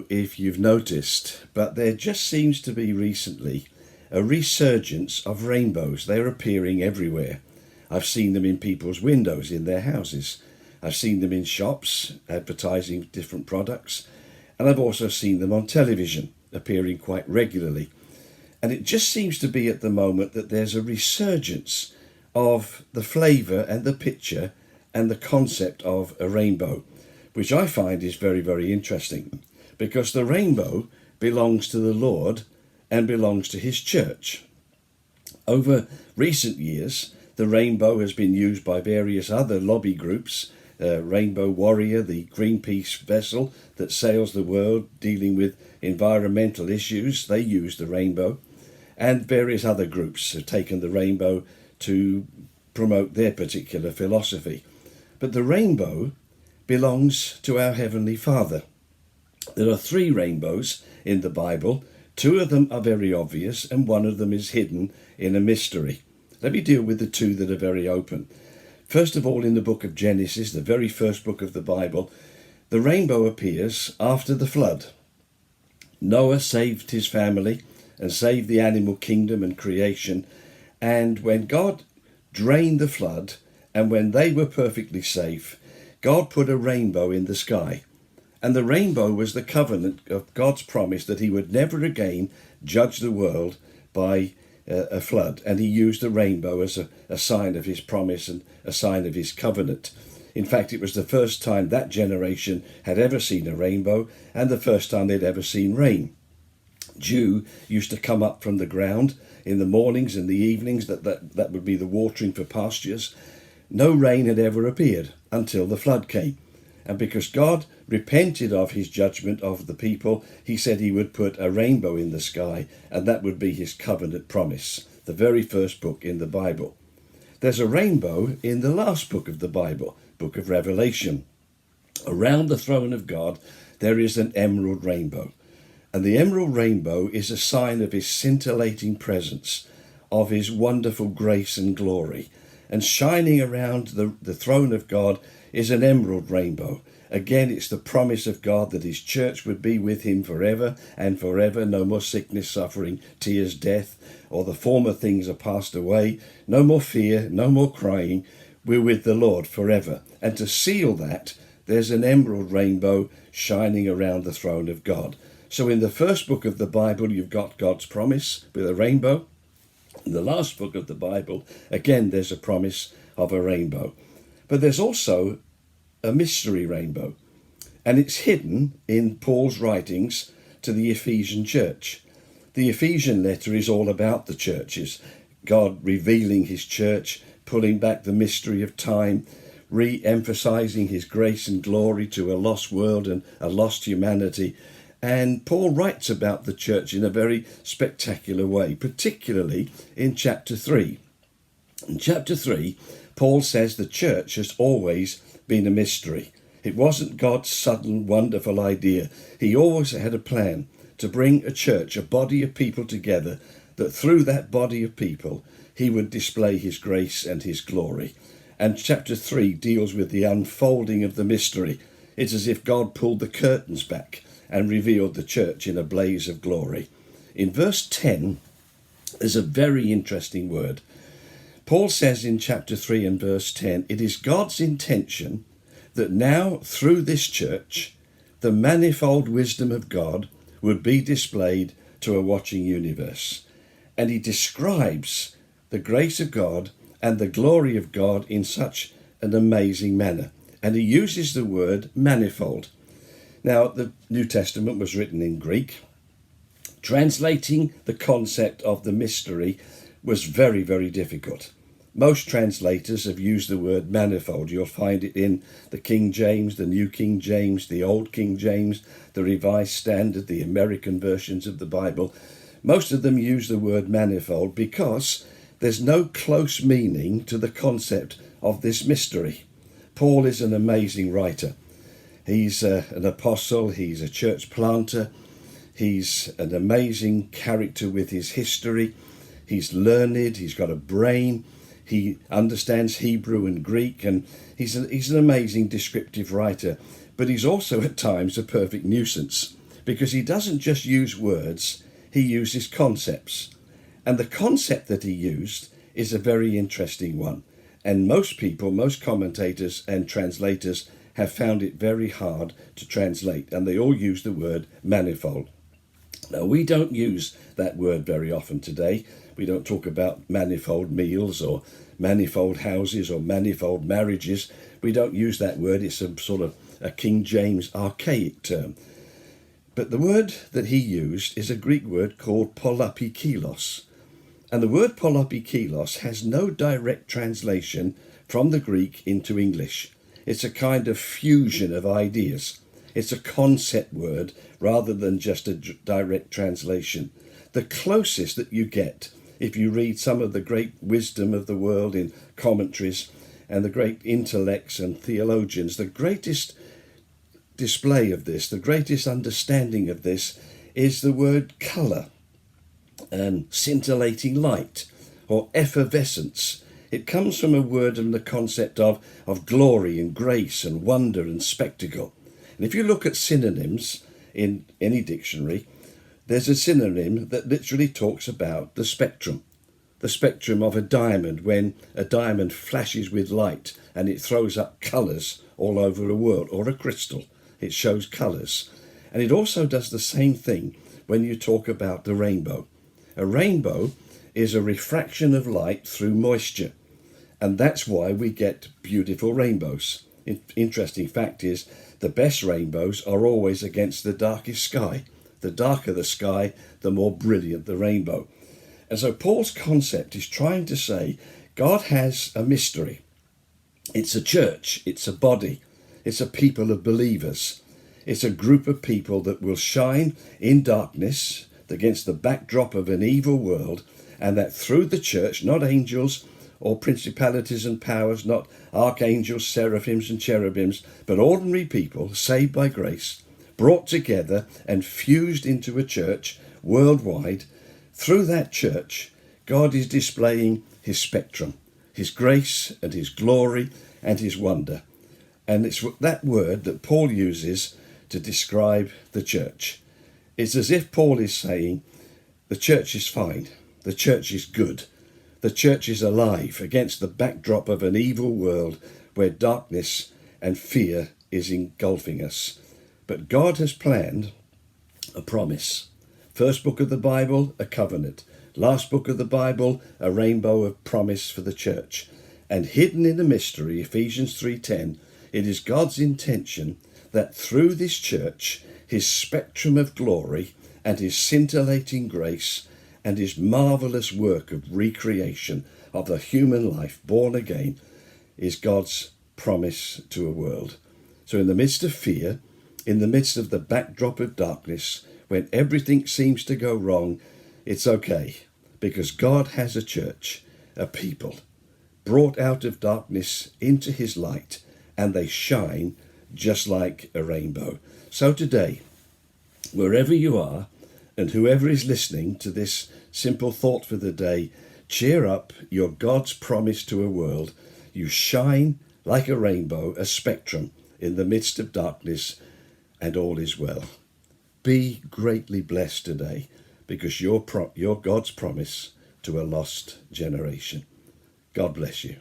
if you've noticed, but there just seems to be recently a resurgence of rainbows. They're appearing everywhere. I've seen them in people's windows in their houses. I've seen them in shops advertising different products. And I've also seen them on television appearing quite regularly. And it just seems to be at the moment that there's a resurgence of the flavour and the picture and the concept of a rainbow, which I find is very, very interesting, because the rainbow belongs to the Lord and belongs to his church. Over recent years, the rainbow has been used by various other lobby groups, Rainbow Warrior, the Greenpeace vessel that sails the world dealing with environmental issues. They use the rainbow, and various other groups have taken the rainbow to promote their particular philosophy. But the rainbow belongs to our Heavenly Father. There are 3 rainbows in the Bible. 2 of them are very obvious, and 1 of them is hidden in a mystery. Let me deal with the 2 that are very open. First of all, in the book of Genesis, the very first book of the Bible, the rainbow appears after the flood. Noah saved his family and saved the animal kingdom and creation. And when God drained the flood, and when they were perfectly safe, God put a rainbow in the sky. And the rainbow was the covenant of God's promise that he would never again judge the world by a flood. And he used the rainbow as a sign of his promise and a sign of his covenant. In fact, it was the first time that generation had ever seen a rainbow, and the first time they'd ever seen rain. Dew used to come up from the ground in the mornings and the evenings. That would be the watering for pastures. No rain had ever appeared until the flood came. And because God repented of his judgment of the people, he said he would put a rainbow in the sky, and that would be his covenant promise, the very first book in the Bible. There's a rainbow in the last book of the Bible, book of Revelation. Around the throne of God, there is an emerald rainbow. And the emerald rainbow is a sign of his scintillating presence, of his wonderful grace and glory. And shining around the throne of God is an emerald rainbow. Again, it's the promise of God that his church would be with him forever and forever. No more sickness, suffering, tears, death, or the former things are passed away. No more fear, no more crying. We're with the Lord forever. And to seal that, there's an emerald rainbow shining around the throne of God. So in the first book of the Bible, you've got God's promise with a rainbow. In the last book of the Bible, again, there's a promise of a rainbow. But there's also a mystery rainbow, and it's hidden in Paul's writings to the Ephesian church. The Ephesian letter is all about the churches, God revealing his church, pulling back the mystery of time, re-emphasizing his grace and glory to a lost world and a lost humanity. And Paul writes about the church in a very spectacular way, particularly in chapter 3. In chapter 3, Paul says the church has always been a mystery. It wasn't God's sudden, wonderful idea. He always had a plan to bring a church, a body of people together, that through that body of people, he would display his grace and his glory. And chapter 3 deals with the unfolding of the mystery. It's as if God pulled the curtains back and revealed the church in a blaze of glory. In verse 10, there's a very interesting word. Paul says in chapter 3 and verse 10, it is God's intention that now through this church, the manifold wisdom of God would be displayed to a watching universe. And he describes the grace of God and the glory of God in such an amazing manner. And he uses the word manifold. Now, the New Testament was written in Greek. Translating the concept of the mystery was very, very difficult. Most translators have used the word manifold. You'll find it in the King James, the New King James, the Old King James, the Revised Standard, the American versions of the Bible. Most of them use the word manifold because there's no close meaning to the concept of this mystery. Paul is an amazing writer. He's an apostle, he's a church planter, he's an amazing character with his history, he's learned, he's got a brain, he understands Hebrew and Greek, and he's an amazing descriptive writer. But he's also at times a perfect nuisance because he doesn't just use words, he uses concepts. And the concept that he used is a very interesting one. And most people, most commentators and translators have found it very hard to translate, and they all use the word manifold. Now, we don't use that word very often today. We don't talk about manifold meals or manifold houses or manifold marriages. We don't use that word. It's a sort of a King James archaic term. But the word that he used is a Greek word called polapikelos. And the word polapikelos has no direct translation from the Greek into English. It's a kind of fusion of ideas. It's a concept word rather than just a direct translation. The closest that you get, if you read some of the great wisdom of the world in commentaries and the great intellects and theologians, the greatest display of this, the greatest understanding of this is the word colour and scintillating light or effervescence. It comes from a word and the concept of glory and grace and wonder and spectacle. And if you look at synonyms in any dictionary, there's a synonym that literally talks about the spectrum of a diamond, when a diamond flashes with light and it throws up colours all over a world, or a crystal. It shows colours. And it also does the same thing when you talk about the rainbow. A rainbow is a refraction of light through moisture, and that's why we get beautiful rainbows. Interesting fact is, the best rainbows are always against the darkest sky. The darker the sky, the more brilliant the rainbow. And so Paul's concept is trying to say God has a mystery. It's a church, it's a body, it's a people of believers. It's a group of people that will shine in darkness against the backdrop of an evil world, and that through the church, not angels or principalities and powers, not archangels, seraphims and cherubims, but ordinary people saved by grace, brought together and fused into a church worldwide. Through that church, God is displaying his spectrum, his grace and his glory and his wonder. And it's that word that Paul uses to describe the church. It's as if Paul is saying, the church is fine, the church is good, the church is alive against the backdrop of an evil world where darkness and fear is engulfing us. But God has planned a promise. First book of the Bible, a covenant. Last book of the Bible, a rainbow of promise for the church. And hidden in the mystery, Ephesians 3:10, it is God's intention that through this church, his spectrum of glory and his scintillating grace and his marvellous work of recreation of the human life born again is God's promise to a world. So in the midst of fear, in the midst of the backdrop of darkness, when everything seems to go wrong, it's okay, because God has a church, a people, brought out of darkness into his light, and they shine just like a rainbow. So today, wherever you are, and whoever is listening to this simple thought for the day, cheer up, you're God's promise to a world. You shine like a rainbow, a spectrum in the midst of darkness, and all is well. Be greatly blessed today, because you're God's promise to a lost generation. God bless you.